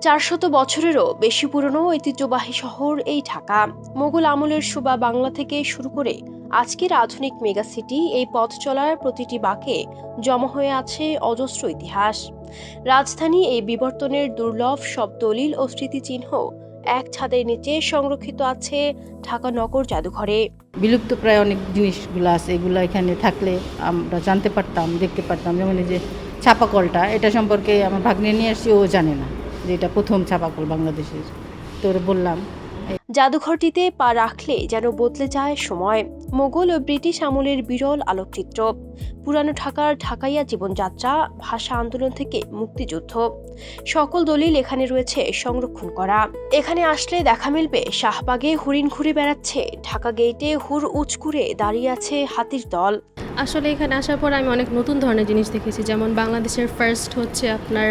400 বছরেরও বেশি পুরনো ঐতিহ্যবাহী শহর এই ঢাকা। মোগল আমলের সুবা বাংলা থেকে শুরু করে আজকের আধুনিক মেগা সিটি, এই পথ চলার প্রতিটি বাঁকে জমা হয়ে আছে অজস্র ইতিহাস। রাজধানী এই বিবর্তনের দুর্লভ সব দলিল ও স্মৃতিচিহ্ন এক ছাদের নিচে সংরক্ষিত আছে ঢাকা নগর জাদুঘরে। বিলুপ্ত প্রায় অনেক জিনিসগুলো আছে, এগুলো এখানে থাকলে আমরা জানতে পারতাম, দেখতে পারতাম। যেমন এই যে ছাপা কলটা, এটা সম্পর্কে আমার ভাগ্নে নিয়ে আসছি, ও জানে না যে এটা প্রথম ছাপা কল বাংলাদেশের। তোর বললাম জাদুঘরটিতে পা রাখলে যেন বদলে যায় সময়। মোগল ও ব্রিটিশ আমলের বিরল আলোকচিত্র, পুরানো ঢাকার ঢাকাইয়া জীবনযাত্রা, ভাষা আন্দোলন থেকে মুক্তিযুদ্ধ, সকল দলিল এখানে রয়েছে সংরক্ষণ করা। এখানে আসলে দেখা মিলবে শাহবাগে হরিণ ঘুরে বেড়াচ্ছে, ঢাকা গেইটে হুর উঁচকুরে দাঁড়িয়ে আছে হাতির দল। আসলে এখানে আসার পর আমি অনেক নতুন ধরনের জিনিস দেখেছি। যেমন বাংলাদেশের ফার্স্ট হচ্ছে আপনার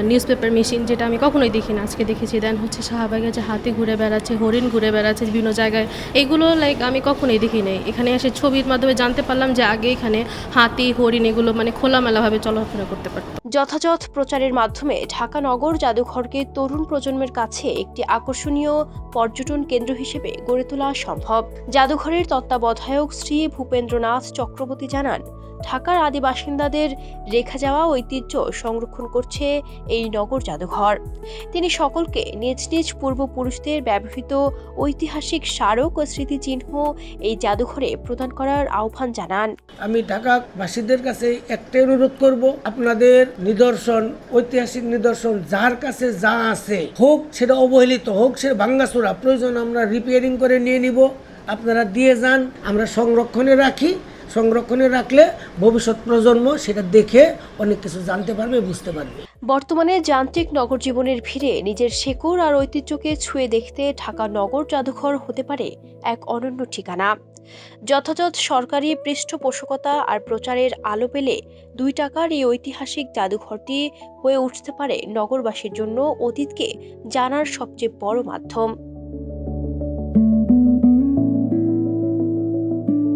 নিউজ পেপার মেশিন, যেটা আমি কখনোই দেখি না, আজকে দেখেছি। দেন হচ্ছে শাহবাগে যে হাতি ঘুরে বেড়াচ্ছে, হরিণ ঘুরে বেড়াচ্ছে বিভিন্ন জায়গায়, এগুলো আমি কখনোই দেখি নাই। এখানে এসে ছবির মাধ্যমে জানতে পারলাম যে আগে এখানে হাতি হরিণ এগুলো খোলামেলাভাবে চলাফেরা করতে পারত। যথাযথ প্রচারের মাধ্যমে ঢাকা নগর জাদুঘরকে তরুণ প্রজন্মের কাছে একটি আকর্ষণীয় পর্যটন কেন্দ্র হিসেবে গড়ে তোলা সম্ভব। জাদুঘরের তত্ত্বাবধায়ক শ্রী ভূপেন্দ্রনাথ চক্রবর্তী জানান, ঢাকার আদি বাসিন্দাদের রেখে যাওয়া ঐতিহ্য সংরক্ষণ করছে এই নগর জাদুঘর। তিনি সকলকে নিজ নিজ পূর্বপুরুষদের ব্যবহৃত ঐতিহাসিক স্মারক ও স্মৃতিচিহ্ন এই জাদুঘরে প্রদান করার আহ্বান জানান। আমি ঢাকাবাসীদের কাছে একটাই অনুরোধ করব, আপনাদের নিদর্শন, ঐতিহাসিক নিদর্শন যার কাছে যা আছে, হোক সেটা অবহেলিত, হোক সেটা ভাঙ্গাচোরা, প্রয়োজন আমরা রিপেয়ারিং করে নিয়ে নিব, আপনারা দিয়ে যান, আমরা সংরক্ষণে রাখি। সংরক্ষণে রাখলে ভবিষ্যৎ প্রজন্ম সেটা দেখে অনেক কিছু জানতে পারবে, বুঝতে পারবে। বর্তমানে যান্ত্রিক নগর জীবনের ভিড়ে নিজের শেকড় আর ঐতিহ্যকে ছুঁয়ে দেখতে ঢাকা নগর জাদুঘর হতে পারে এক অনন্য ঠিকানা। যথাযথ সরকারি পৃষ্ঠপোষকতা আর প্রচারের আলো পেলে 2 টাকার এই ঐতিহাসিক জাদুঘরটি হয়ে উঠতে পারে নগরবাসীর জন্য অতীতকে জানার সবচেয়ে বড় মাধ্যম।